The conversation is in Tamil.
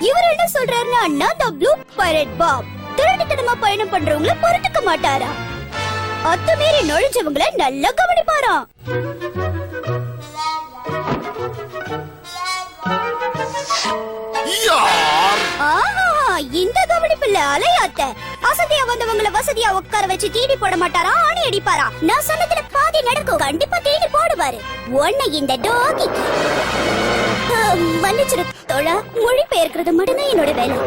இவர் என்ன சொல்றாருன்னா நான் தி ப்ளூ பைரட் பாப் திருட்டுத்தனமா பயணம் பண்றவங்கள பொறுத்துக்க மாட்டாரா, அத்துமீறி நுழைஞ்சவங்கள நல்லா கவனிப்பாராம். இந்த கவனிப்புல அலையாத்த அசதியா வந்தவங்கள வசதியா உட்கார வச்சு தீனி போட மாட்டாரா, ஆணி அடிப்பாரா. நான் சொன்னதுல பாதி நடக்கும், கண்டிப்பா தீனி போடுவாரு. உன்னை இந்த டாகி மன்னிச்சிரு தோழா, மொழி பெயர்க்கிறது மட்டும்தான் என்னோட வேலை.